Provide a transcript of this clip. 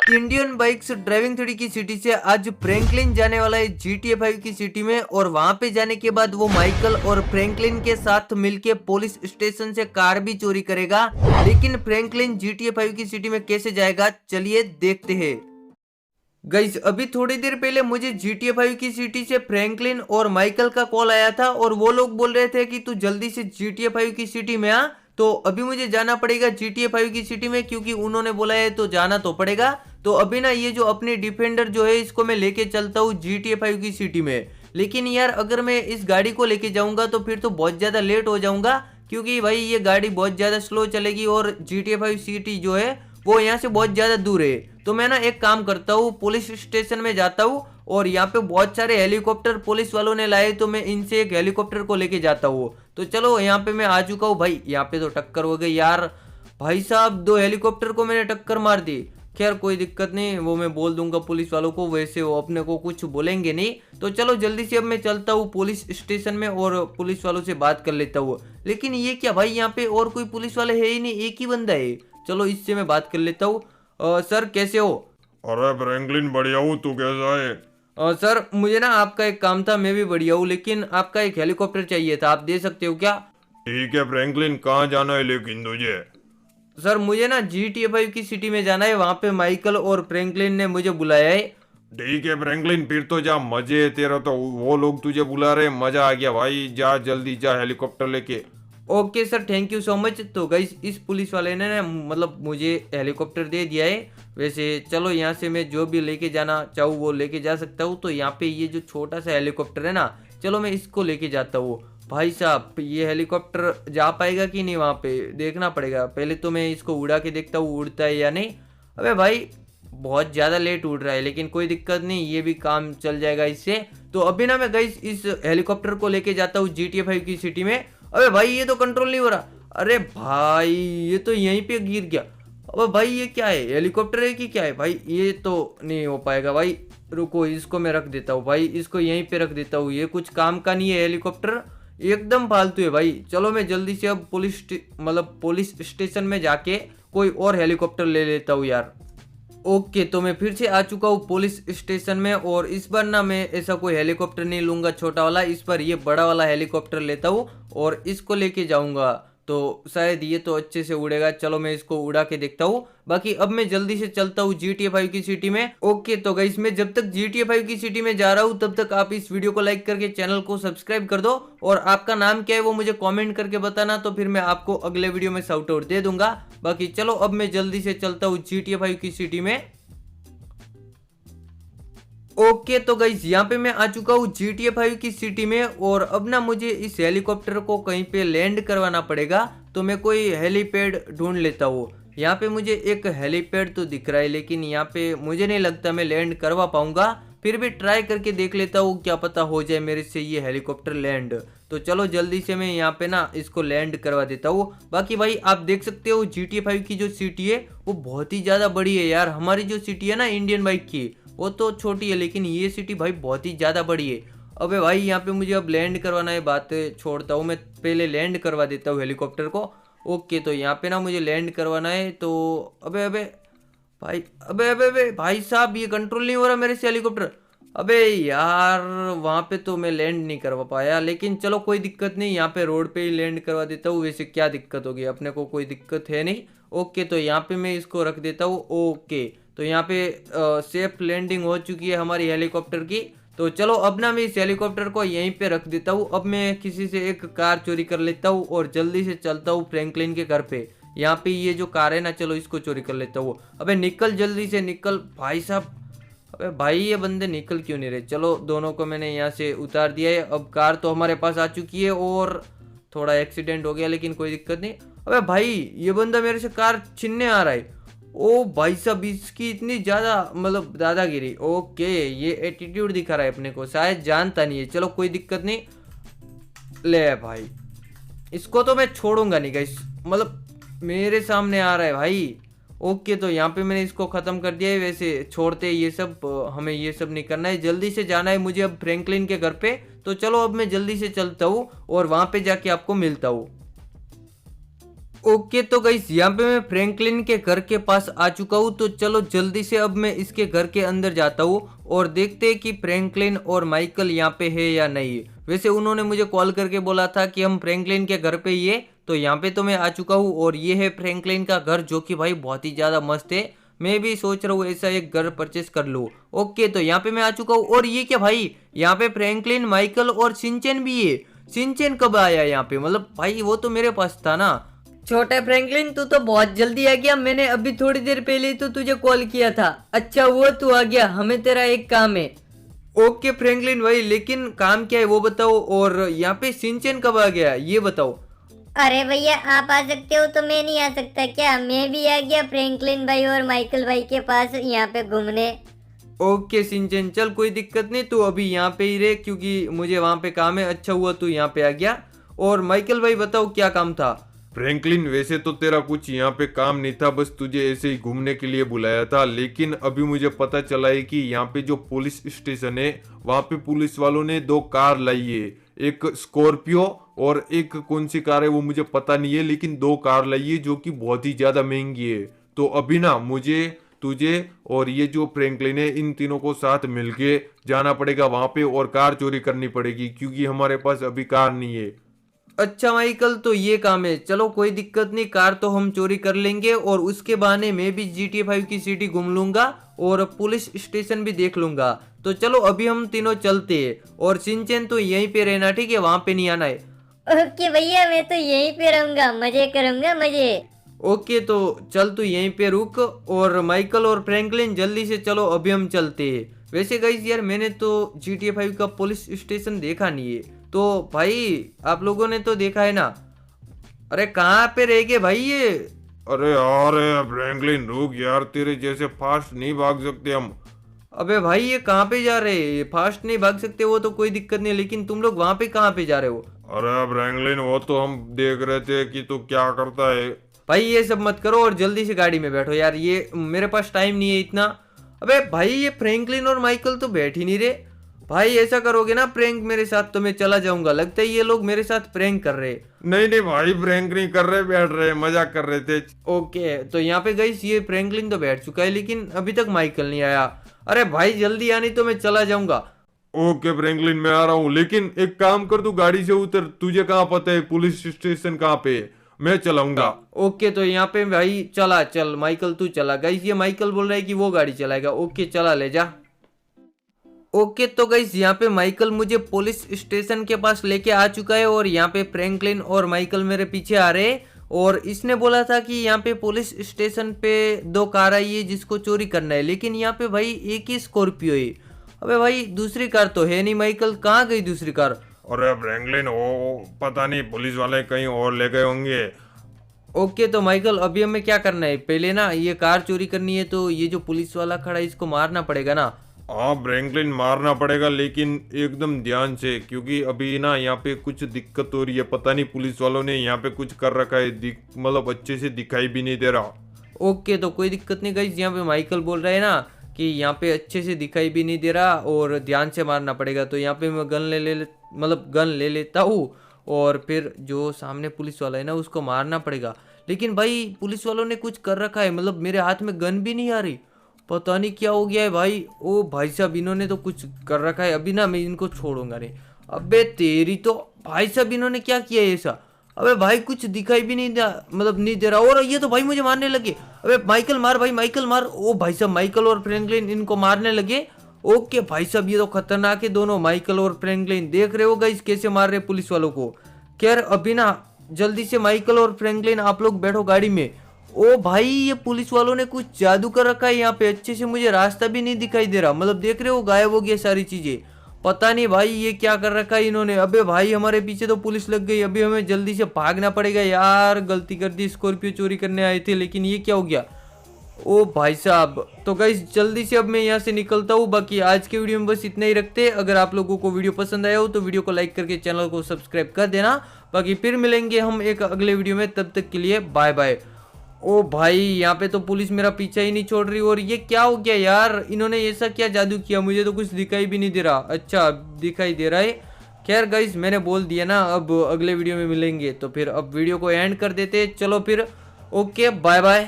Indian bikes driving theory की city से आज फ्रैंकलिन जाने वाला है GTA 5 की सिटी में। और वहां पे जाने के बाद वो माइकल और फ्रैंकलिन के साथ मिलके पुलिस स्टेशन से कार भी चोरी करेगा। लेकिन फ्रैंकलिन GTA 5 की सिटी में कैसे जाएगा, चलिए देखते हैं। गाइस, अभी थोड़ी देर पहले मुझे GTA 5 की सिटी से फ्रैंकलिन और माइकल का कॉल आया था और वो लोग बोल रहे थे कि तू जल्दी से GTA 5 की सिटी में आ। तो अभी मुझे जाना पड़ेगा GTA 5 की सिटी में, क्योंकि उन्होंने बोला है तो जाना तो पड़ेगा। तो अभी ना ये जो अपनी डिफेंडर जो है इसको मैं लेके चलता हूँ GTA 5 की सिटी में। लेकिन यार अगर मैं इस गाड़ी को लेके जाऊंगा तो फिर तो बहुत ज्यादा लेट हो जाऊंगा, क्योंकि भाई ये गाड़ी बहुत ज्यादा स्लो चलेगी और GTA 5 सिटी जो है वो यहाँ से बहुत ज्यादा दूर है। तो मैं ना एक काम करता हूँ, पुलिस स्टेशन में जाता हूँ और यहाँ पे बहुत सारे हेलीकॉप्टर पुलिस वालों ने लाए, तो मैं इनसे एक हेलीकॉप्टर को लेके जाता हूँ। तो चलो यहाँ पे मैं आ चुका हूँ भाई। यहाँ पे तो टक्कर हो गई यार, भाई साहब 2 हेलीकॉप्टर को मैंने टक्कर मार दी। खैर कोई दिक्कत नहीं, वो मैं बोल दूंगा पुलिस वालों को, वैसे वो अपने को कुछ बोलेंगे नहीं। तो चलो जल्दी से अब मैं चलता हूँ पुलिस स्टेशन में और पुलिस वालों से बात कर लेता हूँ। लेकिन ये क्या भाई, यहाँ पे और कोई पुलिस वाले है ही नहीं, एक ही बंदा है। चलो इससे मैं बात कर लेता हूँ। सर कैसे हो? अरे फ्रैंकलिन बढ़िया हूँ, तू कैसा है? सर मुझे ना आपका एक काम था, मैं भी बढ़िया हूँ, लेकिन आपका एक हेलीकॉप्टर चाहिए था, आप दे सकते हो क्या? ठीक है फ्रैंकलिन, कहाँ जाना है लेकिन तुझे? सर मुझे ना GTA 5 की सिटी में जाना है, वहाँ पे माइकल और फ्रैंकलिन ने मुझे बुलाया है। ठीक है फ्रैंकलिन, फिर तो जा, मजे है तेरा तो। वो लोग तुझे बुला रहे, मजा आ गया भाई। जा जल्दी जा हेलीकॉप्टर लेके। Okay sir, thank you so much. तो गाइस इस पुलिस वाले ने ना मतलब मुझे हेलीकॉप्टर दे दिया है। वैसे चलो यहाँ से मैं जो भी लेके जाना चाहूँ वो लेके जा सकता हूँ। तो यहाँ पे ये जो छोटा सा हेलीकॉप्टर है ना, चलो मैं इसको लेके जाता हूँ। भाई साहब ये हेलीकॉप्टर जा पाएगा कि नहीं, वहाँ पे देखना पड़ेगा। पहले तो मैं इसको उड़ा के देखता हूँ उड़ता है या नहीं। अबे भाई बहुत ज़्यादा लेट उड़ रहा है, लेकिन कोई दिक्कत नहीं, ये भी काम चल जाएगा इससे। तो अभी ना मैं गाइस इस हेलीकॉप्टर को लेके जाता हूँ GTA 5 की सिटी में। अबे भाई ये तो कंट्रोल नहीं हो रहा। अरे भाई ये तो यहीं पे गिर गया। अबे भाई ये क्या है, हेलीकॉप्टर है कि क्या है भाई? ये तो नहीं हो पाएगा भाई। रुको इसको मैं रख देता हूँ भाई, इसको यहीं पे रख देता हूँ, ये कुछ काम का नहीं है हेलीकॉप्टर, एकदम फालतू है भाई। चलो मैं जल्दी से अब पुलिस स्टेशन में जाके कोई और हेलीकॉप्टर ले लेता हूँ यार। ओके तो मैं फिर से आ चुका हूँ पुलिस स्टेशन में और इस बार ना मैं ऐसा कोई हेलीकॉप्टर नहीं लूंगा छोटा वाला, इस बार ये बड़ा वाला हेलीकॉप्टर लेता हूँ और इसको लेके जाऊंगा। तो शायद ये तो अच्छे से उड़ेगा, चलो मैं इसको उड़ा के देखता हूँ। बाकी अब मैं जल्दी से चलता हूँ GTA 5 की सिटी में। ओके तो गाइस मैं जब तक GTA 5 की सिटी में जा रहा हूँ तब तक आप इस वीडियो को लाइक करके चैनल को सब्सक्राइब कर दो। और आपका नाम क्या है वो मुझे कमेंट करके बताना, तो फिर मैं आपको अगले वीडियो में शाउट आउट दे दूंगा। बाकी चलो अब मैं जल्दी से चलता हूँ GTA 5 की सिटी में। ओके तो गाइस यहाँ पे मैं आ चुका हूँ GTA 5 की सिटी में और अब ना मुझे इस हेलीकॉप्टर को कहीं पे लैंड करवाना पड़ेगा। तो मैं कोई हेलीपैड ढूंढ लेता हूँ। यहाँ पे मुझे एक हेलीपैड तो दिख रहा है, लेकिन यहाँ पे मुझे नहीं लगता मैं लैंड करवा पाऊंगा। फिर भी ट्राई करके देख लेता हूँ, क्या पता हो जाए मेरे से ये हेलीकॉप्टर लैंड। तो चलो जल्दी से मैं यहाँ पे ना इसको लैंड करवा देता हूँ। बाकी भाई आप देख सकते हो GTA 5 की जो सिटी है वो बहुत ही ज़्यादा बड़ी है यार। हमारी जो सिटी है ना इंडियन बाइक की, वो तो छोटी है, लेकिन ये सिटी भाई बहुत ही ज़्यादा बड़ी है। अबे भाई यहाँ पे मुझे अब लैंड करवाना है, बात छोड़ता हूँ, मैं पहले लैंड करवा देता हूँ हेलीकॉप्टर को। ओके तो यहाँ पे ना मुझे लैंड करवाना है। तो अबे अबे भाई, अबे भाई साहब ये कंट्रोल नहीं हो रहा मेरे से हेलीकॉप्टर। अबे यार वहाँ पे तो मैं लैंड नहीं करवा पाया, लेकिन चलो कोई दिक्कत नहीं, यहाँ पे रोड पे ही लैंड करवा देता हूँ। वैसे क्या दिक्कत होगी, अपने को कोई दिक्कत है नहीं। ओके तो यहाँ पे मैं इसको रख देता हूँ। ओके तो यहाँ पे सेफ लैंडिंग हो चुकी है हमारी हेलीकॉप्टर की। तो चलो अब ना मैं इस हेलीकॉप्टर को यहीं पे रख देता हूँ। अब मैं किसी से एक कार चोरी कर लेता हूँ और जल्दी से चलता हूँ फ्रैंकलिन के घर पे। यहाँ पे ये जो कार है ना, चलो इसको चोरी कर लेता हूँ। अबे निकल जल्दी से निकल भाई साहब। अबे भाई ये बंदे निकल क्यों नहीं रहे? चलो दोनों को मैंने यहाँ से उतार दिया है। अब कार तो हमारे पास आ चुकी है और थोड़ा एक्सीडेंट हो गया, लेकिन कोई दिक्कत नहीं। अबे भाई ये बंदा मेरे से कार छीनने आ रहा है। ओ भाई साहब इसकी इतनी ज्यादा मतलब दादागिरी। ओके ये एटीट्यूड दिखा रहा है अपने को, शायद जानता नहीं है। चलो कोई दिक्कत नहीं। ले भाई इसको तो मैं छोड़ूंगा नहीं गाइस, मतलब मेरे सामने आ रहा है भाई। ओके तो यहाँ पे मैंने इसको खत्म कर दिया है। वैसे छोड़ते ये सब, हमें ये सब नहीं करना है, जल्दी से जाना है मुझे अब फ्रैंकलिन के घर पे। तो चलो अब मैं जल्दी से चलता हूँ और वहां पे जाके आपको मिलता हूँ। ओके तो गाइस यहाँ पे मैं फ्रैंकलिन के घर के पास आ चुका हूँ। तो चलो जल्दी से अब मैं इसके घर के अंदर जाता हूँ और देखते हैं कि फ्रैंकलिन और माइकल यहाँ पे है या नहीं। वैसे उन्होंने मुझे कॉल करके बोला था कि हम फ्रैंकलिन के घर पे ही है, तो यहाँ पे तो मैं आ चुका हूँ और ये है फ्रैंकलिन का घर, जो कि भाई बहुत ही ज़्यादा मस्त है। मैं भी सोच रहा हूँ ऐसा एक घर परचेस कर लूँ। ओके तो यहाँ पे मैं आ चुका हूँ और ये क्या भाई, यहाँ पे फ्रैंकलिन, माइकल और शिनचैन भी है। शिनचैन कब आया यहाँ पे, मतलब भाई वो तो मेरे पास था ना। छोटा फ्रैंकलिन, तू तो बहुत जल्दी आ गया। मैंने अभी थोड़ी देर पहले ही तो तुझे कॉल किया था। अच्छा हुआ तू आ गया, हमें तेरा एक काम है। ओके फ्रैंकलिन भाई, लेकिन काम क्या है वो बताओ, और यहाँ पे शिनचैन कब आ गया ये बताओ। अरे भैया आप आ सकते हो तो मैं नहीं आ सकता क्या? मैं भी आ गया फ्रैंकलिन भाई और माइकल भाई के पास यहाँ पे घूमने। ओके शिनचैन चल कोई दिक्कत नहीं, तू अभी यहाँ पे ही रहे क्योंकि मुझे वहाँ पे काम है। अच्छा हुआ तू यहाँ पे आ गया। और माइकल भाई बताओ क्या काम था। फ्रैंकलिन वैसे तो तेरा कुछ यहाँ पे काम नहीं था, बस तुझे ऐसे ही घूमने के लिए बुलाया था। लेकिन अभी मुझे पता चला है कि यहाँ पे जो पुलिस स्टेशन है वहाँ पे पुलिस वालों ने 2 कार लाई है, एक स्कॉर्पियो और एक कौन सी कार है वो मुझे पता नहीं है, लेकिन 2 कार लाई है जो कि बहुत ही ज्यादा महंगी है। तो अभी ना मुझे, तुझे और ये जो फ्रैंकलिन है, इन तीनों को साथ मिलके जाना पड़ेगा वहां पे और कार चोरी करनी पड़ेगी क्योंकि हमारे पास अभी कार नहीं है। अच्छा माइकल तो ये काम है, चलो कोई दिक्कत नहीं, कार तो हम चोरी कर लेंगे और उसके बहाने मैं भी GTA 5 की सिटी घूम लूंगा और पुलिस स्टेशन भी देख लूंगा। तो चलो अभी हम तीनों चलते हैं और शिनचैन तो यहीं पे रहना, ठीक है, वहां पे नहीं आना है। ओके भैया मैं तो यहीं पे रहूंगा, मजे करूंगा मजे। ओके तो चल तू यहीं पे रुक और माइकल और फ्रैंकलिन जल्दी से चलो, अभी हम चलते हैं। वैसे गाइस यार मैंने तो GTA 5 का पुलिस स्टेशन देखा नहीं है, तो भाई आप लोगों ने तो देखा है ना। अरे कहाँ पे रह गए भाई ये। अरे यार फ्रैंकलिन रुक यार, तेरे जैसे फास्ट नहीं भाग सकते हम। अबे भाई ये कहाँ पे जा रहे हैं, फास्ट नहीं भाग सकते वो तो कोई दिक्कत नहीं, लेकिन तुम लोग वहां पे कहाँ पे जा रहे हो। अरे फ्रैंकलिन वो तो हम देख रहे थे कि तू क्या करता है। भाई ये सब मत करो और जल्दी से गाड़ी में बैठो यार, ये मेरे पास टाइम नहीं है इतना। अबे भाई ये फ्रैंकलिन और माइकल तो बैठ ही नहीं रहे। भाई ऐसा करोगे ना प्रैंक मेरे साथ तो मैं चला जाऊंगा, लगता है ये लोग मेरे साथ प्रैंक कर रहे हैं। नहीं नहीं भाई प्रैंक नहीं कर रहे, बैठ रहे, मजाक कर रहे थे। ओके तो यहाँ पे गई ये फ्रैंकलिन तो बैठ चुका है लेकिन अभी तक माइकल नहीं आया। अरे भाई जल्दी आनी तो मैं चला जाऊंगा। ओके फ्रैंकलिन मैं आ रहा हूँ, लेकिन एक काम कर, तू गाड़ी से उतर, तुझे कहाँ पता है पुलिस स्टेशन कहाँ पे है, मैं चलाऊंगा। ओके तो यहाँ पे भाई चला, चल माइकल तू चला। गाइस ये माइकल बोल रहा है कि वो गाड़ी चलाएगा। ओके चला ले जा। ओके तो गाइस यहाँ पे माइकल मुझे पुलिस स्टेशन के पास लेके आ चुका है और यहाँ पे फ्रैंकलिन और माइकल मेरे पीछे आ रहे हैं और इसने बोला था कि यहाँ पे पुलिस स्टेशन पे 2 कार आई है जिसको चोरी करना है, लेकिन यहाँ पे भाई एक ही स्कॉर्पियो है। अबे भाई दूसरी कार तो है नहीं, माइकल कहाँ गई दूसरी कार। अरे फ्रैंकलिन वो पता नहीं, पुलिस वाले कहीं और ले गए होंगे। ओके तो माइकल अभी हमें क्या करना है, पहले ना ये कार चोरी करनी है तो ये जो पुलिस वाला खड़ा है इसको मारना पड़ेगा ना। हाँ फ्रैंकलिन मारना पड़ेगा, लेकिन एकदम ध्यान से, क्योंकि अभी ना यहाँ पे कुछ दिक्कत हो रही है। पता नहीं पुलिस वालों ने यहाँ पे कुछ कर रखा है, मतलब अच्छे से दिखाई भी नहीं दे रहा। ओके तो कोई दिक्कत नहीं गाइस, यहाँ पे माइकल बोल रहा है ना कि यहाँ पे अच्छे से दिखाई भी नहीं दे रहा और ध्यान से मारना पड़ेगा। तो यहाँ पे मैं गन ले लेता हूँ और फिर जो सामने पुलिस वाला है ना उसको मारना पड़ेगा। लेकिन भाई पुलिस वालों ने कुछ कर रखा है, मतलब मेरे हाथ में गन भी नहीं आ रही, पता नहीं क्या हो गया है भाई। ओ भाई साहब इन्होंने तो कुछ कर रखा है, अभी ना मैं इनको छोड़ूंगा नहीं। अबे तेरी तो भाई साहब इन्होंने क्या किया है ऐसा। अबे भाई कुछ दिखाई भी नहीं नहीं दे रहा और ये तो भाई मुझे मारने लगे। अबे माइकल मार भाई, माइकल मार। ओ भाई साहब माइकल और फ्रैंकलिन इनको मारने लगे। ओके भाई साहब ये तो खतरनाक है दोनों, माइकल और फ्रैंकलिन। देख रहे हो गाइस कैसे मार रहे पुलिस वालों को। खैर अभी ना जल्दी से माइकल और फ्रैंकलिन आप लोग बैठो गाड़ी में। ओ भाई ये पुलिस वालों ने कुछ जादू कर रखा है यहाँ पे, अच्छे से मुझे रास्ता भी नहीं दिखाई दे रहा, मतलब देख रहे हो गायब हो गया सारी चीजें। पता नहीं भाई ये क्या कर रखा है इन्होंने। अबे भाई हमारे पीछे तो पुलिस लग गई, अभी हमें जल्दी से भागना पड़ेगा यार। गलती कर दी, स्कॉर्पियो चोरी करने आए थे लेकिन ये क्या हो गया। ओ भाई साहब तो गाइस जल्दी से अब मैं यहाँ से निकलता हूँ। बाकी आज के वीडियो में बस इतना ही रखते हैं। अगर आप लोगों को वीडियो पसंद आया हो तो वीडियो को लाइक करके चैनल को सब्सक्राइब कर देना। बाकी फिर मिलेंगे हम एक अगले वीडियो में, तब तक के लिए बाय बाय। ओ भाई यहाँ पे तो पुलिस मेरा पीछा ही नहीं छोड़ रही और ये क्या हो गया यार, इन्होंने ऐसा क्या जादू किया, मुझे तो कुछ दिखाई भी नहीं दे रहा। अच्छा दिखाई दे रहा है, खैर गाइस मैंने बोल दिया ना, अब अगले वीडियो में मिलेंगे, तो फिर अब वीडियो को एंड कर देते, चलो फिर ओके बाय बाय।